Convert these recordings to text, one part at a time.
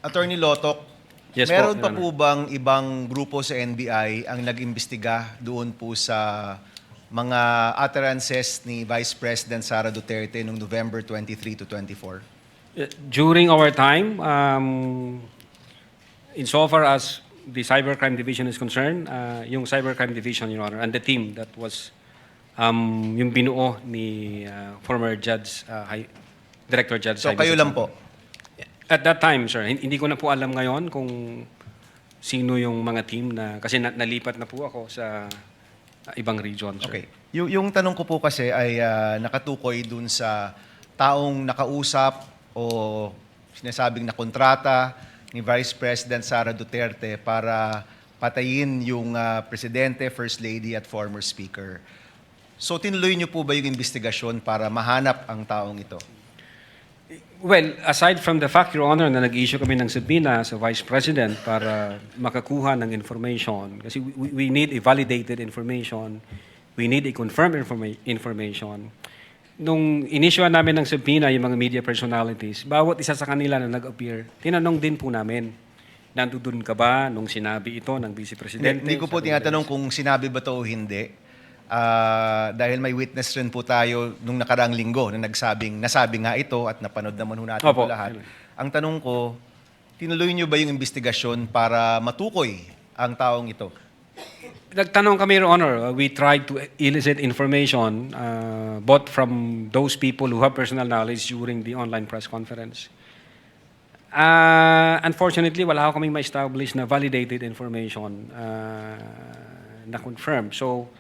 Attorney Lotok, Yes po, meron Your pa Honor. po bang ibang grupo sa NBI ang nag-imbestiga doon po sa mga utterances ni Vice President Sara Duterte noong November 23 to 24? During our time, insofar as the Cybercrime Division is concerned, yung Cybercrime Division, Your Honor, and the team that was yung binuo ni former Judge, Director Judge So Jaime kayo lang Sotsan. po? At that time, sir, hindi ko na po alam ngayon kung sino yung mga team na, kasi nalipat na po ako sa ibang region, sir. Okay. Yung tanong ko po kasi ay nakatukoy dun sa taong nakausap o sinasabing na kontrata ni Vice President Sara Duterte para patayin yung Presidente, First Lady at former Speaker. So tinuloy niyo po ba yung investigasyon para mahanap ang taong ito? Well, aside from the fact, Your Honor, na nag-issue kami ng subpoena sa Vice President para makakuha ng information, kasi we need a validated information, we need a confirmed information. Nung inisyuan namin ng subpoena yung mga media personalities, bawat isa sa kanila na nag-appear, tinanong din po namin, nandun ka ba nung sinabi ito ng Vice Presidente? Hindi ko po tinatanong kung sinabi ba to o hindi. Dahil may witness rin po tayo nung nakarang linggo na nasabi nga ito at napanood naman ho natin Opo. po lahat. Ang tanong ko, tinuloy niyo ba yung investigasyon para matukoy ang taong ito? Nagtanong kami, Your Honor. We tried to elicit information both from those people who have personal knowledge during the online press conference. Unfortunately, wala ako kaming ma-establish na validated information na confirmed. So,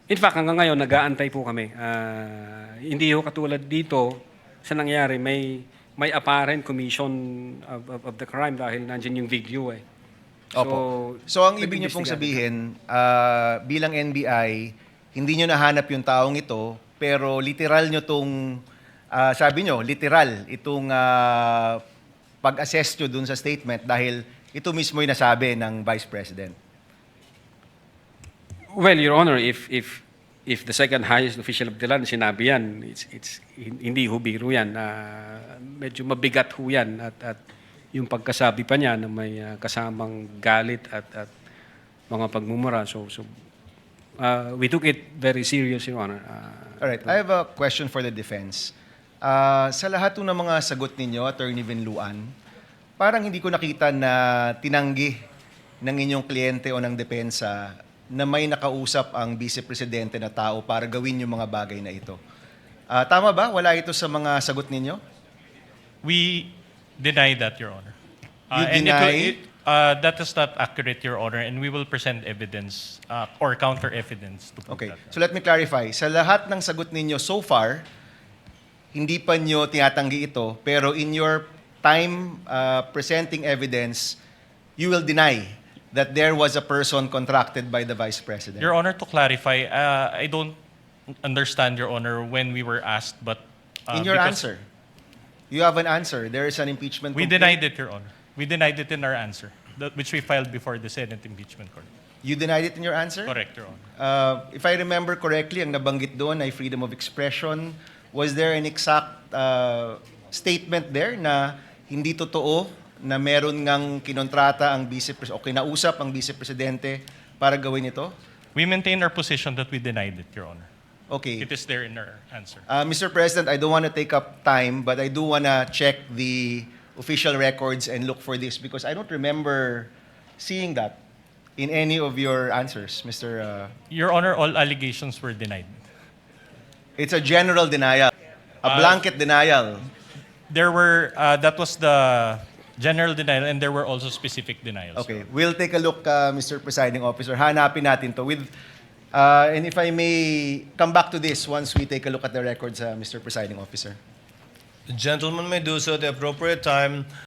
in fact, hanggang ngayon, nag-aantay po kami. Hindi ho katulad dito sa nangyari, may apparent commission of the crime dahil nandiyan yung video eh. Opo. So ang ibig niyo pong sabihin, bilang NBI, hindi niyo nahanap yung taong ito, pero literal niyo tong, sabi niyo, literal itong pag-assess niyo dun sa statement dahil ito mismo yung nasabi ng Vice President. Well, Your Honor, if the second highest official of the land sinabi yan, it's hindi ho biro yan. Medyo mabigat ho yan at yung pagkasabi pa niya na may kasamang galit at mga pagmumura. So we took it very serious, Your Honor. Alright, I have a question for the defense. Sa lahat ng mga sagot ninyo, Attorney Vinluan, parang hindi ko nakita na tinanggi ng inyong kliyente o ng depensa na may nakausap ang Vice Presidente na tao para gawin yung mga bagay na ito. Tama ba? Wala ito sa mga sagot ninyo? We deny that, Your Honor. You And deny? that is not accurate, Your Honor, and we will present evidence or counter evidence to prove Okay. that. So let me clarify. Sa lahat ng sagot ninyo so far, hindi pa nyo tinatanggi ito, pero in your time presenting evidence, you will deny that there was a person contracted by the Vice President. Your Honor, to clarify, I don't understand, Your Honor, when we were asked, but In your because answer, you have an answer. There is an impeachment we complaint. denied it, Your Honor. We denied it in our answer, which we filed before the Senate Impeachment Court. You denied it in your answer? Correct, Your Honor. If I remember correctly, ang nabanggit doon ay freedom of expression. Was there an exact statement there na hindi totoo na meron ngang kinontrata ang o kinausap ang Vice Presidente para gawin ito? We maintain our position that we denied it, Your Honor. Okay. It is there in our answer. Mr. President, I don't want to take up time, but I do want to check the official records and look for this because I don't remember seeing that in any of your answers, Mr. Your Honor, all allegations were denied. It's a general denial, a blanket denial. There were, that was the general denial, and there were also specific denials. Okay, we'll take a look, Mr. Presiding Officer. Hanapin natin to with, and if I may come back to this once we take a look at the records, Mr. Presiding Officer. The gentleman may do so at the appropriate time.